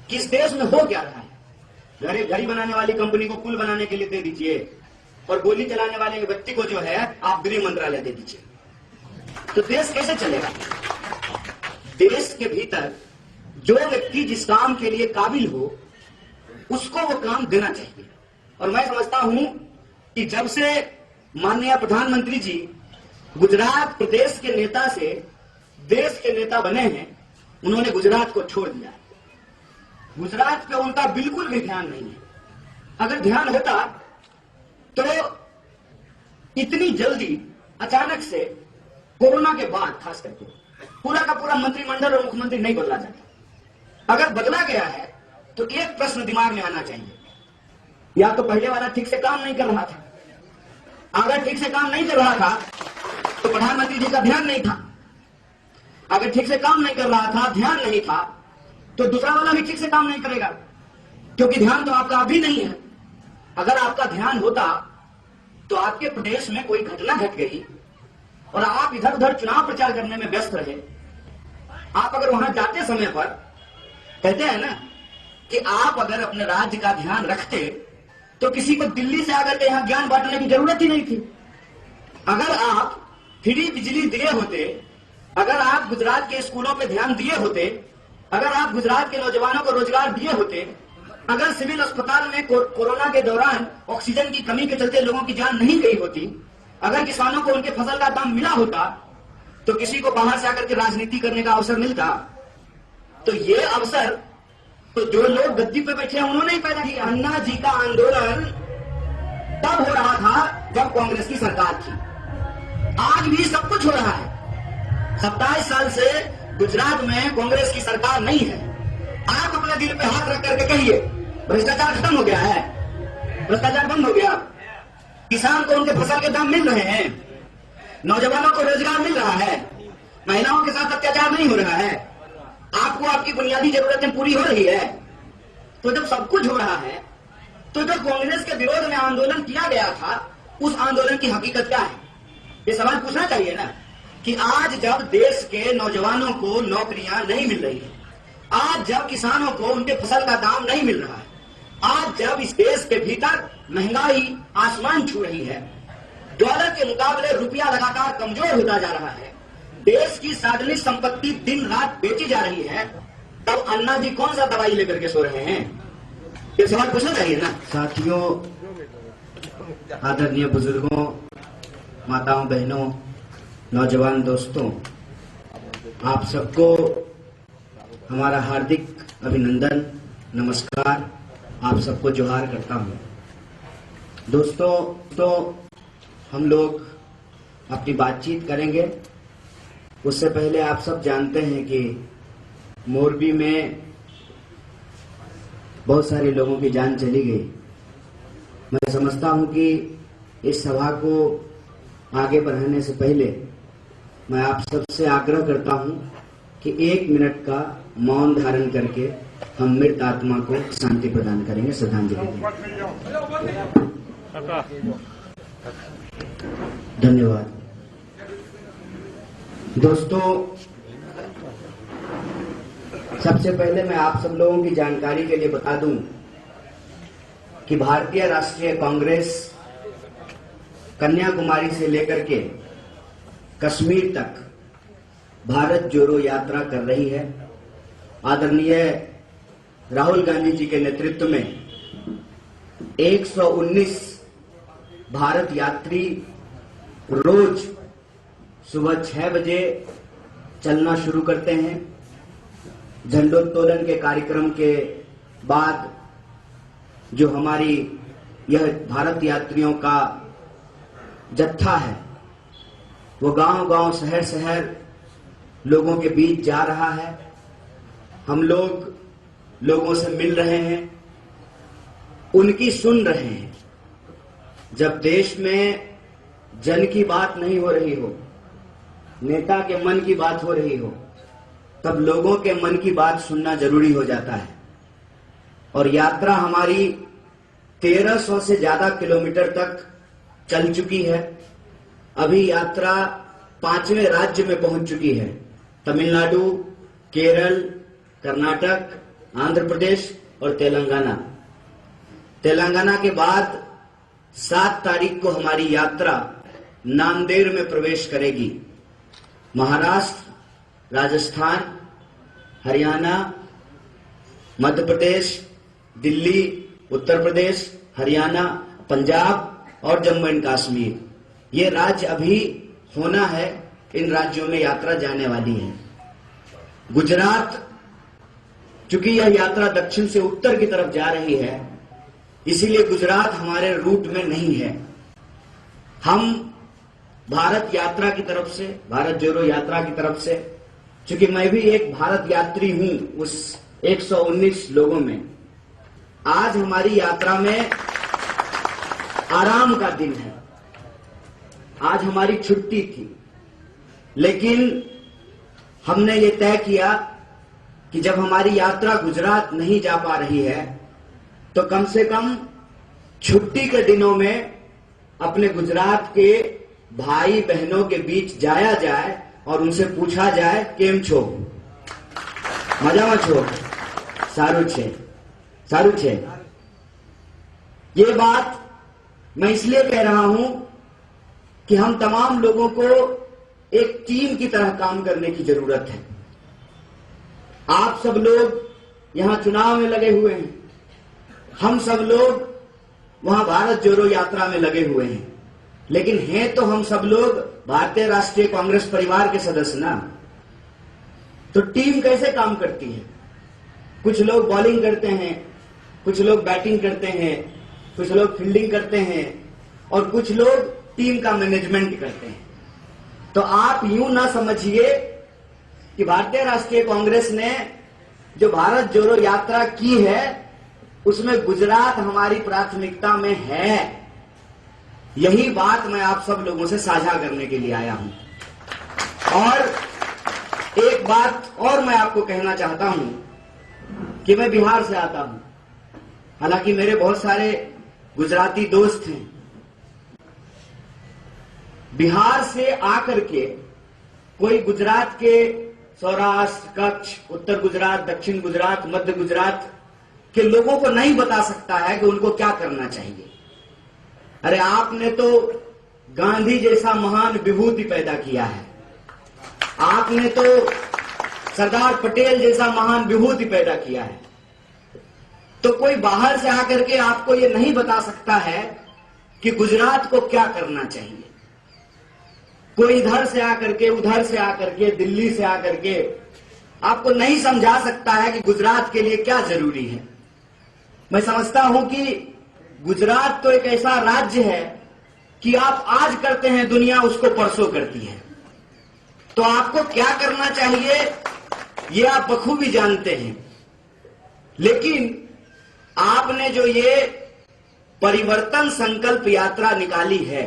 कि इस देश में हो क्या रहा है। घड़ी बनाने वाली कंपनी को पुल बनाने के लिए दे दीजिए और गोली चलाने वाले व्यक्ति को जो है आप गृह मंत्रालय दे दीजिए, तो देश कैसे चलेगा। देश के भीतर जो व्यक्ति जिस काम के लिए काबिल हो उसको वो काम देना चाहिए। और मैं समझता हूं कि जब से माननीय प्रधानमंत्री जी गुजरात प्रदेश के नेता से देश के नेता बने हैं, उन्होंने गुजरात को छोड़ दिया। गुजरात पे उनका बिल्कुल भी ध्यान नहीं है। अगर ध्यान होता तो इतनी जल्दी अचानक से कोरोना के बाद खास करके पूरा का पूरा मंत्रिमंडल और मुख्यमंत्री नहीं बदला जाता। अगर बदला गया है तो एक प्रश्न दिमाग में आना चाहिए, या तो पहले वाला ठीक से काम नहीं कर रहा था। अगर ठीक से काम नहीं कर रहा था तो प्रधानमंत्री जी का ध्यान नहीं था। अगर ठीक से काम नहीं कर रहा था, ध्यान नहीं था, तो दूसरा वाला भी ठीक से काम नहीं करेगा, क्योंकि ध्यान तो आपका अभी नहीं है। अगर आपका ध्यान होता तो आपके प्रदेश में कोई घटना घट गई और आप इधर उधर चुनाव प्रचार करने में व्यस्त रहे, आप अगर वहां जाते समय पर कहते हैं ना कि आप अगर अपने राज्य का ध्यान रखते तो किसी को दिल्ली से आकर के यहां ज्ञान बांटने की जरूरत ही नहीं थी। अगर आप फ्री बिजली दिए होते, अगर आप गुजरात के स्कूलों पे ध्यान दिए होते, अगर आप गुजरात के नौजवानों को रोजगार दिए होते, अगर सिविल अस्पताल में कोरोना के दौरान ऑक्सीजन की कमी के चलते लोगों की जान नहीं गई होती, अगर किसानों को उनके फसल का दाम मिला होता, तो किसी को बाहर से आकर के राजनीति करने का अवसर मिलता। तो ये अवसर तो जो लोग गद्दी पे बैठे हैं उन्होंने ही पैदा किया। अन्ना जी का आंदोलन तब हो रहा था जब कांग्रेस की सरकार थी। आज भी सब कुछ हो रहा है। 27 साल से गुजरात में कांग्रेस की सरकार नहीं है। आप अपने दिल पे हाथ रख करके कहिए भ्रष्टाचार खत्म हो गया है, भ्रष्टाचार बंद हो गया, किसान को उनके फसल के दाम मिल रहे हैं, नौजवानों को रोजगार मिल रहा है, महिलाओं के साथ अत्याचार नहीं हो रहा है, आपको आपकी बुनियादी जरूरतें पूरी हो रही है। तो जब सब कुछ हो रहा है तो जो कांग्रेस के विरोध में आंदोलन किया गया था उस आंदोलन की हकीकत क्या है, ये सवाल पूछना चाहिए ना। कि आज जब देश के नौजवानों को नौकरियां नहीं मिल रही है, आज जब किसानों को उनके फसल का दाम नहीं मिल रहा है, आज जब इस देश के भीतर महंगाई आसमान छू रही है, डॉलर के मुकाबले रुपया लगातार कमजोर होता जा रहा है, देश की सार्वजनिक संपत्ति दिन रात बेची जा रही है, तब अन्ना जी कौन सा दवाई लेकर के सो रहे हैं, ये सवाल पूछना चाहिए ना। साथियों, आदरणीय बुजुर्गों, माताओं, बहनों, नौजवान दोस्तों, आप सबको हमारा हार्दिक अभिनंदन, नमस्कार, आप सबको जोहार करता हूं। दोस्तों, तो हम लोग अपनी बातचीत करेंगे। उससे पहले आप सब जानते हैं कि मोरबी में बहुत सारे लोगों की जान चली गई। मैं समझता हूं कि इस सभा को आगे बढ़ाने से पहले मैं आप सबसे आग्रह करता हूं कि 1 मिनट का मौन धारण करके हम मृत आत्मा को शांति प्रदान करेंगे, श्रद्धांजलि देंगे। धन्यवाद। दोस्तों, सबसे पहले मैं आप सब लोगों की जानकारी के लिए बता दूं कि भारतीय राष्ट्रीय कांग्रेस कन्याकुमारी से लेकर के कश्मीर तक भारत जोड़ो यात्रा कर रही है। आदरणीय राहुल गांधी जी के नेतृत्व में 119 भारत यात्री रोज सुबह 6 बजे चलना शुरू करते हैं। झंडोत्तोलन के कार्यक्रम के बाद जो हमारी यह भारत यात्रियों का जत्था है वो गांव-गांव, शहर-शहर लोगों के बीच जा रहा है। हम लोग लोगों से मिल रहे हैं, उनकी सुन रहे हैं। जब देश में जन की बात नहीं हो रही हो, नेता के मन की बात हो रही हो, तब लोगों के मन की बात सुनना जरूरी हो जाता है। और यात्रा हमारी 1300 से ज्यादा किलोमीटर तक चल चुकी है। अभी यात्रा 5वें राज्य में पहुंच चुकी है। तमिलनाडु, केरल, कर्नाटक, आंध्र प्रदेश और तेलंगाना। तेलंगाना के बाद 7 तारीख को हमारी यात्रा नांदेड़ में प्रवेश करेगी। महाराष्ट्र, राजस्थान, हरियाणा, मध्य प्रदेश, दिल्ली, उत्तर प्रदेश, हरियाणा, पंजाब और जम्मू एंड कश्मीर, ये राज्य अभी होना है। इन राज्यों में यात्रा जाने वाली है। गुजरात, चूंकि यह यात्रा दक्षिण से उत्तर की तरफ जा रही है, इसीलिए गुजरात हमारे रूट में नहीं है। हम भारत यात्रा की तरफ से, भारत जोड़ो यात्रा की तरफ से, चूंकि मैं भी एक भारत यात्री हूं उस 119 लोगों में, आज हमारी यात्रा में आराम का दिन है। आज हमारी छुट्टी थी, लेकिन हमने ये तय किया कि जब हमारी यात्रा गुजरात नहीं जा पा रही है, तो कम से कम छुट्टी के दिनों में अपने गुजरात के भाई बहनों के बीच जाया जाए और उनसे पूछा जाए, केम छो, मजामा छो, सारू छे, सारू छे। ये बात मैं इसलिए कह रहा हूं कि हम तमाम लोगों को एक टीम की तरह काम करने की जरूरत है। आप सब लोग यहां चुनाव में लगे हुए हैं, हम सब लोग वहां भारत जोड़ो यात्रा में लगे हुए हैं, लेकिन हैं तो हम सब लोग भारतीय राष्ट्रीय कांग्रेस परिवार के सदस्य ना। तो टीम कैसे काम करती है? कुछ लोग बॉलिंग करते हैं, कुछ लोग बैटिंग करते हैं, कुछ लोग फील्डिंग करते हैं और कुछ लोग टीम का मैनेजमेंट करते हैं। तो आप यूं ना समझिए कि भारतीय राष्ट्रीय कांग्रेस ने जो भारत जोड़ो यात्रा की है उसमें गुजरात हमारी प्राथमिकता में है। यही बात मैं आप सब लोगों से साझा करने के लिए आया हूं। और एक बात और मैं आपको कहना चाहता हूं कि मैं बिहार से आता हूं, हालांकि मेरे बहुत सारे गुजराती दोस्त हैं। बिहार से आकर के कोई गुजरात के सौराष्ट्र, कच्छ, उत्तर गुजरात, दक्षिण गुजरात, मध्य गुजरात के लोगों को नहीं बता सकता है कि उनको क्या करना चाहिए। अरे आपने तो गांधी जैसा महान विभूति पैदा किया है, आपने तो सरदार पटेल जैसा महान विभूति पैदा किया है, तो कोई बाहर से आकर के आपको ये नहीं बता सकता है कि गुजरात को क्या करना चाहिए। कोई इधर से आकर के, उधर से आकर के, दिल्ली से आकर के आपको नहीं समझा सकता है कि गुजरात के लिए क्या जरूरी है। मैं समझता हूं कि गुजरात तो एक ऐसा राज्य है कि आप आज करते हैं, दुनिया उसको परसों करती है। तो आपको क्या करना चाहिए ये आप बखूबी जानते हैं, लेकिन आपने जो ये परिवर्तन संकल्प यात्रा निकाली है,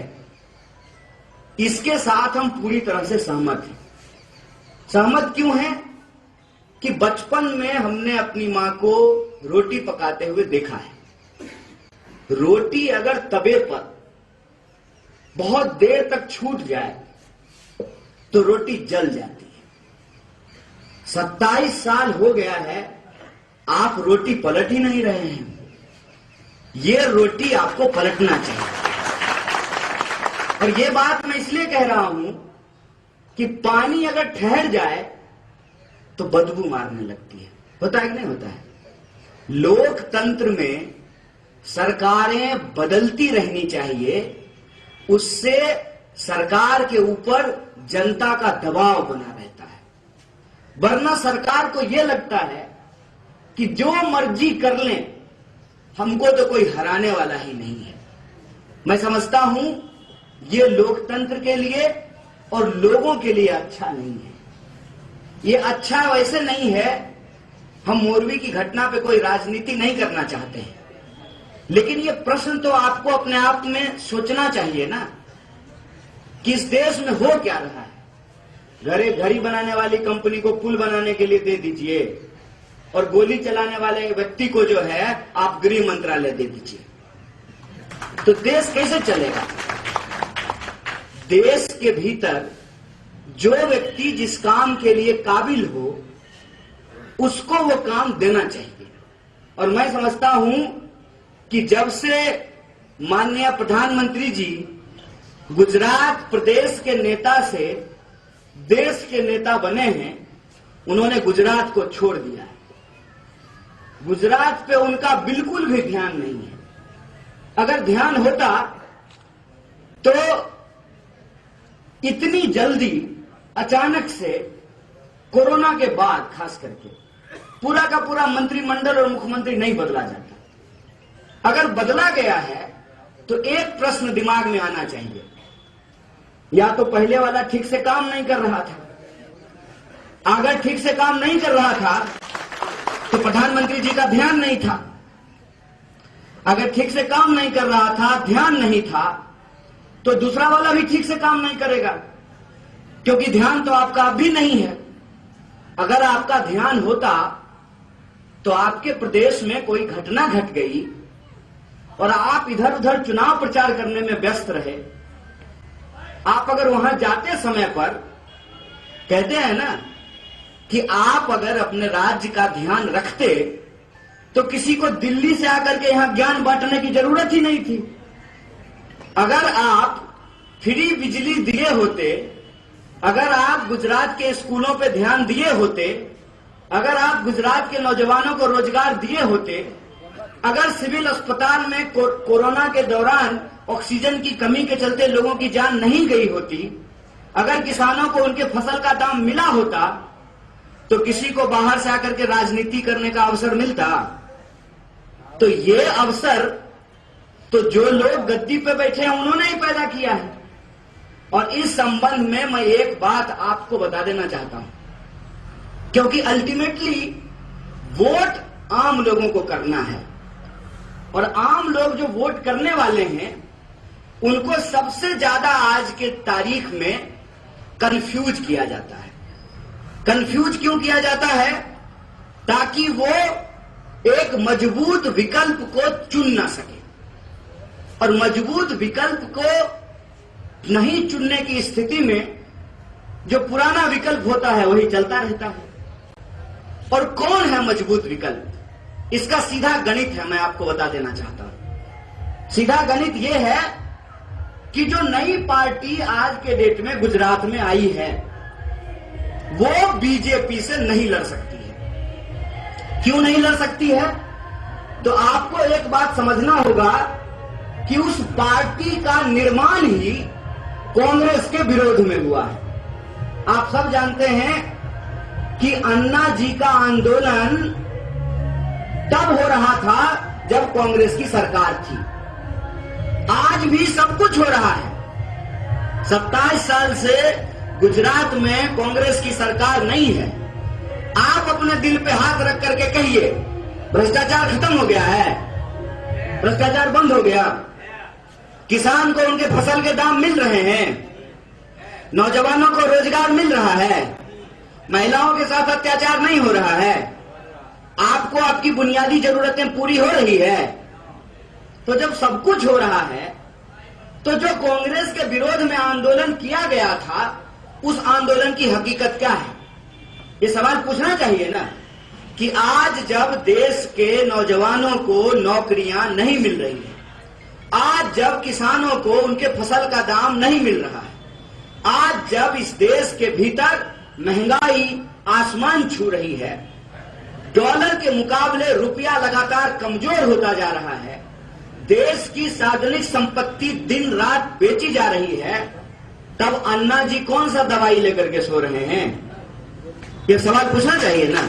इसके साथ हम पूरी तरह से सहमत हैं। सहमत क्यों हैं? कि बचपन में हमने अपनी मां को रोटी पकाते हुए देखा है। रोटी अगर तवे पर बहुत देर तक छूट जाए तो रोटी जल जाती है। 27 साल हो गया है, आप रोटी पलट ही नहीं रहे हैं। ये रोटी आपको पलटना चाहिए। और ये बात मैं इसलिए कह रहा हूं कि पानी अगर ठहर जाए तो बदबू मारने लगती है। होता है कि नहीं होता है? लोकतंत्र में सरकारें बदलती रहनी चाहिए, उससे सरकार के ऊपर जनता का दबाव बना रहता है। वरना सरकार को यह लगता है कि जो मर्जी कर लें, हमको तो कोई हराने वाला ही नहीं है। मैं समझता हूं ये लोकतंत्र के लिए और लोगों के लिए अच्छा नहीं है। ये अच्छा वैसे नहीं है, हम मोरवी की घटना पे कोई राजनीति नहीं करना चाहते हैं, लेकिन ये प्रश्न तो आपको अपने आप में सोचना चाहिए ना कि इस देश में हो क्या रहा है। घड़ी बनाने वाली कंपनी को पुल बनाने के लिए दे दीजिए और गोली चलाने वाले व्यक्ति को जो है आप गृह मंत्रालय दे दीजिए, तो देश कैसे चलेगा? देश के भीतर जो व्यक्ति जिस काम के लिए काबिल हो उसको वो काम देना चाहिए। और मैं समझता हूं कि जब से माननीय प्रधानमंत्री जी गुजरात प्रदेश के नेता से देश के नेता बने हैं, उन्होंने गुजरात को छोड़ दिया है। गुजरात पे उनका बिल्कुल भी ध्यान नहीं है। अगर ध्यान होता तो इतनी जल्दी अचानक से कोरोना के बाद खास करके पूरा का पूरा मंत्रिमंडल और मुख्यमंत्री नहीं बदला जाता। अगर बदला गया है तो एक प्रश्न दिमाग में आना चाहिए, या तो पहले वाला ठीक से काम नहीं कर रहा था। अगर ठीक से काम नहीं कर रहा था तो प्रधानमंत्री जी का ध्यान नहीं था। अगर ठीक से काम नहीं कर रहा था, ध्यान नहीं था, तो दूसरा वाला भी ठीक से काम नहीं करेगा, क्योंकि ध्यान तो आपका अब भी नहीं है। अगर आपका ध्यान होता तो आपके प्रदेश में कोई घटना घट गई और आप इधर उधर चुनाव प्रचार करने में व्यस्त रहे, आप अगर वहां जाते समय पर, कहते हैं ना कि आप अगर अपने राज्य का ध्यान रखते तो किसी को दिल्ली से आकर के यहां ज्ञान बांटने की जरूरत ही नहीं थी। अगर आप फ्री बिजली दिए होते, अगर आप गुजरात के स्कूलों पे ध्यान दिए होते, अगर आप गुजरात के नौजवानों को रोजगार दिए होते, अगर सिविल अस्पताल में कोरोना के दौरान ऑक्सीजन की कमी के चलते लोगों की जान नहीं गई होती, अगर किसानों को उनके फसल का दाम मिला होता, तो किसी को बाहर से आकर के राजनीति करने का अवसर मिलता। तो ये अवसर तो जो लोग गद्दी पे बैठे हैं उन्होंने ही पैदा किया है। और इस संबंध में मैं एक बात आपको बता देना चाहता हूं, क्योंकि अल्टीमेटली वोट आम लोगों को करना है, और आम लोग जो वोट करने वाले हैं उनको सबसे ज्यादा आज के तारीख में कंफ्यूज किया जाता है। कंफ्यूज क्यों किया जाता है? ताकि वो एक मजबूत विकल्प को चुन ना सके, और मजबूत विकल्प को नहीं चुनने की स्थिति में जो पुराना विकल्प होता है वही चलता रहता है। और कौन है मजबूत विकल्प? इसका सीधा गणित है, मैं आपको बता देना चाहता हूं। सीधा गणित यह है कि जो नई पार्टी आज के डेट में गुजरात में आई है वो बीजेपी से नहीं लड़ सकती है। क्यों नहीं लड़ सकती है? तो आपको एक बात समझना होगा कि उस पार्टी का निर्माण ही कांग्रेस के विरोध में हुआ है। आप सब जानते हैं कि अन्ना जी का आंदोलन तब हो रहा था जब कांग्रेस की सरकार थी। आज भी सब कुछ हो रहा है। 27 साल से गुजरात में कांग्रेस की सरकार नहीं है। आप अपने दिल पे हाथ रख करके कहिए भ्रष्टाचार खत्म हो गया है, भ्रष्टाचार बंद हो गया, किसान को उनके फसल के दाम मिल रहे हैं, नौजवानों को रोजगार मिल रहा है, महिलाओं के साथ अत्याचार नहीं हो रहा है, आपको आपकी बुनियादी जरूरतें पूरी हो रही है। तो जब सब कुछ हो रहा है तो जो कांग्रेस के विरोध में आंदोलन किया गया था उस आंदोलन की हकीकत क्या है? ये सवाल पूछना चाहिए ना कि आज जब देश के नौजवानों को नौकरियां नहीं मिल रही है, आज जब किसानों को उनके फसल का दाम नहीं मिल रहा है, आज जब इस देश के भीतर महंगाई आसमान छू रही है, डॉलर के मुकाबले रुपया लगातार कमजोर होता जा रहा है, देश की सार्वजनिक संपत्ति दिन रात बेची जा रही है, तब अन्ना जी कौन सा दवाई लेकर के सो रहे हैं? ये सवाल पूछना चाहिए ना।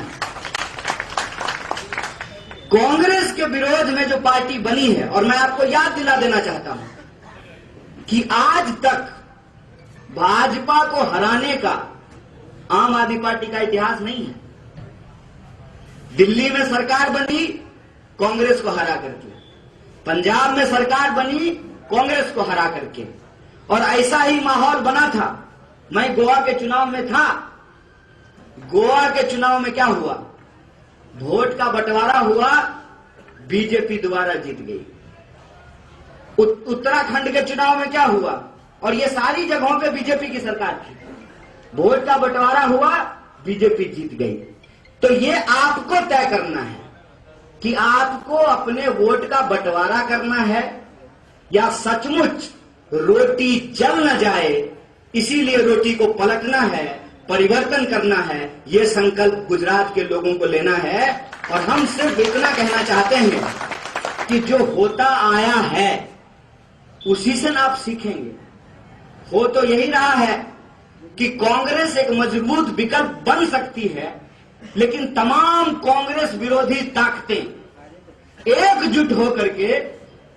कांग्रेस के विरोध में जो पार्टी बनी है, और मैं आपको याद दिला देना चाहता हूं कि आज तक भाजपा को हराने का आम आदमी पार्टी का इतिहास नहीं है। दिल्ली में सरकार बनी कांग्रेस को हरा करके, पंजाब में सरकार बनी कांग्रेस को हरा करके, और ऐसा ही माहौल बना था। मैं गोवा के चुनाव में था। गोवा के चुनाव में क्या हुआ? वोट का बंटवारा हुआ, बीजेपी दोबारा जीत गई। उत्तराखंड के चुनाव में क्या हुआ? और ये सारी जगहों पे बीजेपी की सरकार थी। वोट का बंटवारा हुआ, बीजेपी जीत गई। तो ये आपको तय करना है कि आपको अपने वोट का बंटवारा करना है या सचमुच रोटी जल न जाए इसीलिए रोटी को पलटना है, परिवर्तन करना है। ये संकल्प गुजरात के लोगों को लेना है। और हम सिर्फ इतना कहना चाहते हैं कि जो होता आया है उसी से ना आप सीखेंगे। हो तो यही रहा है कि कांग्रेस एक मजबूत विकल्प बन सकती है, लेकिन तमाम कांग्रेस विरोधी ताकतें एकजुट होकर के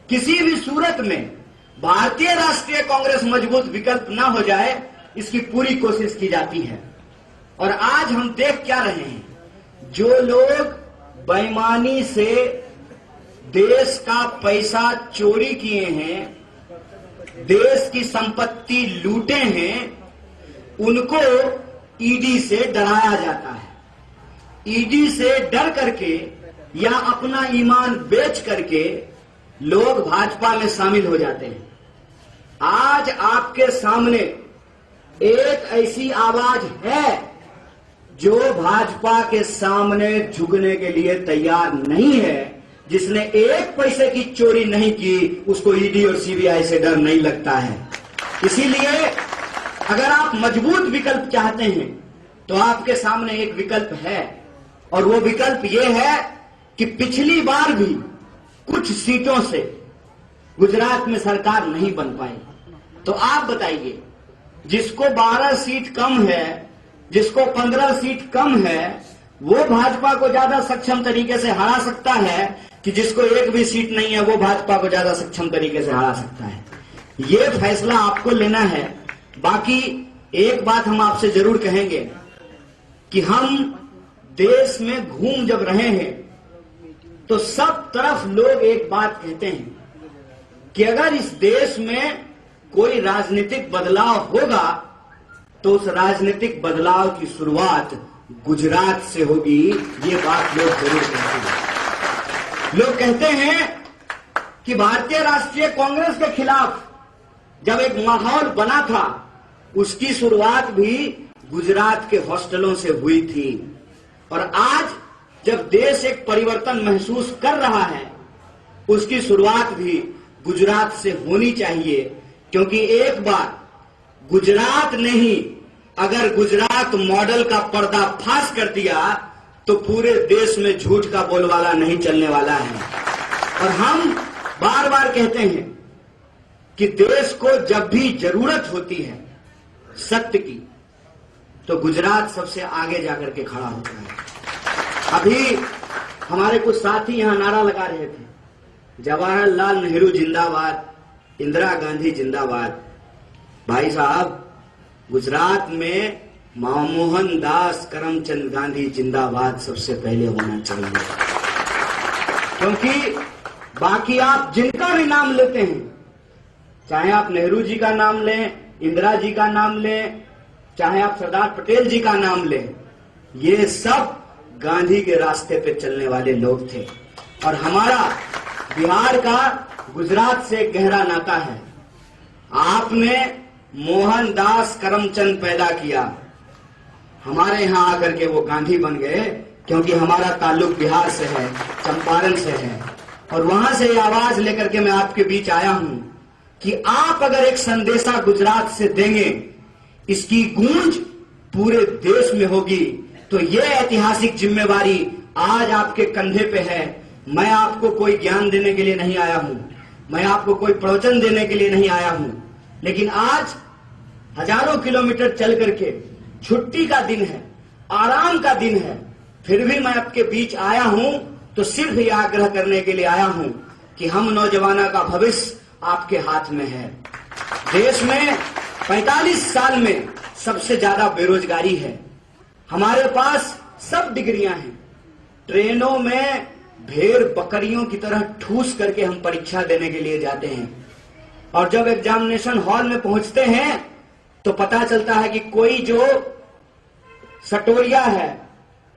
किसी भी सूरत में भारतीय राष्ट्रीय कांग्रेस मजबूत विकल्प ना हो जाए, इसकी पूरी कोशिश की जाती है। और आज हम देख क्या रहे हैं, जो लोग बेईमानी से देश का पैसा चोरी किए हैं, देश की संपत्ति लूटे हैं, उनको ईडी से डराया जाता है। ईडी से डर करके या अपना ईमान बेच करके लोग भाजपा में शामिल हो जाते हैं। आज आपके सामने एक ऐसी आवाज है जो भाजपा के सामने झुकने के लिए तैयार नहीं है। जिसने एक पैसे की चोरी नहीं की उसको ईडी और सीबीआई से डर नहीं लगता है। इसीलिए अगर आप मजबूत विकल्प चाहते हैं तो आपके सामने एक विकल्प है, और वो विकल्प ये है कि पिछली बार भी कुछ सीटों से गुजरात में सरकार नहीं बन पाई। तो आप बताइए, जिसको 12 सीट कम है, जिसको 15 सीट कम है, वो भाजपा को ज्यादा सक्षम तरीके से हरा सकता है कि जिसको एक भी सीट नहीं है वो भाजपा को ज्यादा सक्षम तरीके से हरा सकता है? ये फैसला आपको लेना है। बाकी एक बात हम आपसे जरूर कहेंगे कि हम देश में घूम जब रहे हैं तो सब तरफ लोग एक बात कहते हैं कि अगर इस देश में कोई राजनीतिक बदलाव होगा तो उस राजनीतिक बदलाव की शुरुआत गुजरात से होगी। ये बात लोग जरूर कहते हैं। लोग कहते हैं कि भारतीय राष्ट्रीय कांग्रेस के खिलाफ जब एक माहौल बना था उसकी शुरुआत भी गुजरात के हॉस्टलों से हुई थी। और आज जब देश एक परिवर्तन महसूस कर रहा है उसकी शुरुआत भी गुजरात से होनी चाहिए, क्योंकि एक बार गुजरात ने ही अगर गुजरात मॉडल का पर्दाफाश कर दिया तो पूरे देश में झूठ का बोलबाला नहीं चलने वाला है। और हम बार बार कहते हैं कि देश को जब भी जरूरत होती है सत्य की तो गुजरात सबसे आगे जाकर के खड़ा होता है। अभी हमारे कुछ साथी यहां नारा लगा रहे थे, जवाहरलाल नेहरू जिंदाबाद, इंदिरा गांधी जिंदाबाद। भाई साहब, गुजरात में मनमोहन दास करमचंद गांधी जिंदाबाद सबसे पहले होना चाहिए। क्योंकि बाकी आप जिनका भी नाम लेते हैं, चाहे आप नेहरू जी का नाम लें, इंदिरा जी का नाम लें, चाहे आप सरदार पटेल जी का नाम लें, ये सब गांधी के रास्ते पे चलने वाले लोग थे। और हमारा बिहार का गुजरात से गहरा नाता है। आपने मोहनदास करमचंद पैदा किया, हमारे यहां आकर के वो गांधी बन गए, क्योंकि हमारा ताल्लुक बिहार से है, चंपारण से है। और वहां से ये आवाज लेकर के मैं आपके बीच आया हूं कि आप अगर एक संदेशा गुजरात से देंगे, इसकी गूंज पूरे देश में होगी, तो ये ऐतिहासिक जिम्मेवारी आज आपके कंधे पे है। मैं आपको कोई ज्ञान देने के लिए नहीं आया हूं, मैं आपको कोई प्रवचन देने के लिए नहीं आया हूं, लेकिन आज हजारों किलोमीटर चल करके, छुट्टी का दिन है, आराम का दिन है, फिर भी मैं आपके बीच आया हूं तो सिर्फ ये आग्रह करने के लिए आया हूं कि हम नौजवानों का भविष्य आपके हाथ में है। देश में 45 साल में सबसे ज्यादा बेरोजगारी है। हमारे पास सब डिग्रियां हैं। ट्रेनों में भेड़ बकरियों की तरह ठूस करके हम परीक्षा देने के लिए जाते हैं, और जब एग्जामिनेशन हॉल में पहुंचते हैं तो पता चलता है कि कोई जो सटोरिया है,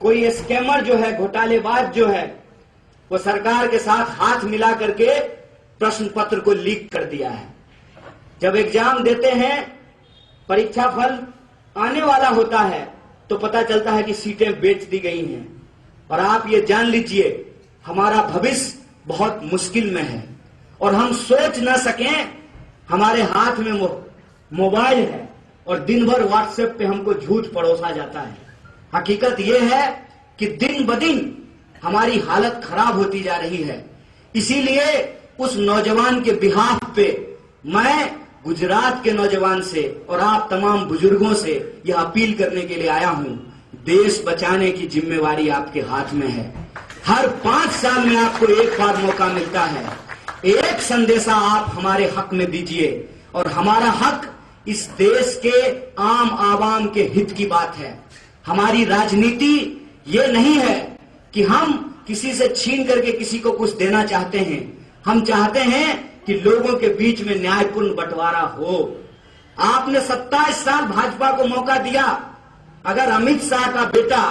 कोई स्कैमर जो है, घोटालेबाज जो है, वो सरकार के साथ हाथ मिला करके प्रश्न पत्र को लीक कर दिया है। जब एग्जाम देते हैं, परीक्षा फल आने वाला होता है तो पता चलता है कि सीटें बेच दी गई हैं। और आप ये जान लीजिए हमारा भविष्य बहुत मुश्किल में है और हम सोच ना सकें। हमारे हाथ में मोबाइल है और दिन भर व्हाट्सएप पे हमको झूठ परोसा जाता है। हकीकत यह है कि दिन ब दिन हमारी हालत खराब होती जा रही है। इसीलिए उस नौजवान के बिहाफ पे मैं गुजरात के नौजवान से और आप तमाम बुजुर्गों से यह अपील करने के लिए आया हूं, देश बचाने की जिम्मेवारी आपके हाथ में है। हर 5 साल में आपको एक बार मौका मिलता है। एक संदेशा आप हमारे हक में दीजिए और हमारा हक इस देश के आम आवाम के हित की बात है। हमारी राजनीति ये नहीं है कि हम किसी से छीन करके किसी को कुछ देना चाहते हैं। हम चाहते हैं कि लोगों के बीच में न्यायपूर्ण बंटवारा हो। आपने 27 साल भाजपा को मौका दिया। अगर अमित शाह का बेटा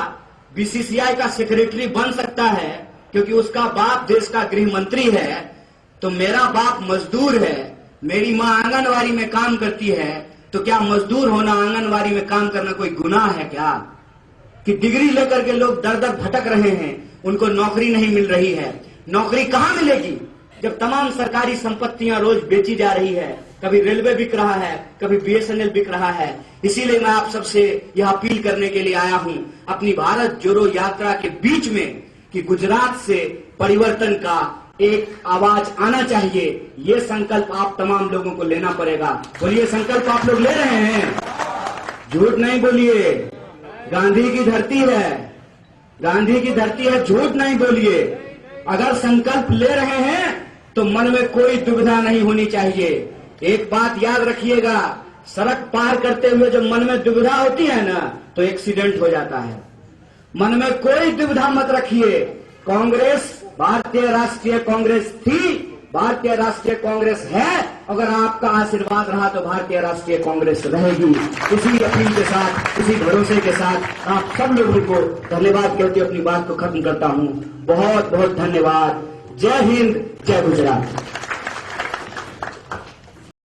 बीसीसीआई का सेक्रेटरी बन सकता है क्योंकि उसका बाप देश का गृह मंत्री है, तो मेरा बाप मजदूर है, मेरी मां आंगनवाड़ी में काम करती है, तो क्या मजदूर होना, आंगनवाड़ी में काम करना कोई गुनाह है क्या? कि डिग्री लेकर के लोग दर दर भटक रहे हैं, उनको नौकरी नहीं मिल रही है। नौकरी कहां मिलेगी जब तमाम सरकारी संपत्तियां रोज बेची जा रही है? कभी रेलवे बिक रहा है, कभी बीएसएनएल बिक रहा है। इसीलिए मैं आप सबसे यह अपील करने के लिए आया हूं अपनी भारत जोड़ो यात्रा के बीच में कि गुजरात से परिवर्तन का एक आवाज आना चाहिए। ये संकल्प आप तमाम लोगों को लेना पड़ेगा। बोलिए, संकल्प आप लोग ले रहे हैं? झूठ नहीं बोलिए। गांधी की धरती है, गांधी की धरती है, झूठ नहीं बोलिए। अगर संकल्प ले रहे हैं तो मन में कोई दुविधा नहीं होनी चाहिए। एक बात याद रखिएगा, सड़क पार करते हुए जब मन में दुविधा होती है ना, तो एक्सीडेंट हो जाता है। मन में कोई दुविधा मत रखिए। कांग्रेस भारतीय राष्ट्रीय कांग्रेस थी, भारतीय राष्ट्रीय कांग्रेस है। अगर आपका आशीर्वाद रहा तो भारतीय राष्ट्रीय कांग्रेस रहेगी। इसी अपील के साथ, इसी भरोसे के साथ आप सब लोगों को धन्यवाद कहते हुए अपनी बात को खत्म करता हूं। बहुत बहुत धन्यवाद। जय हिंद, जय गुजरात।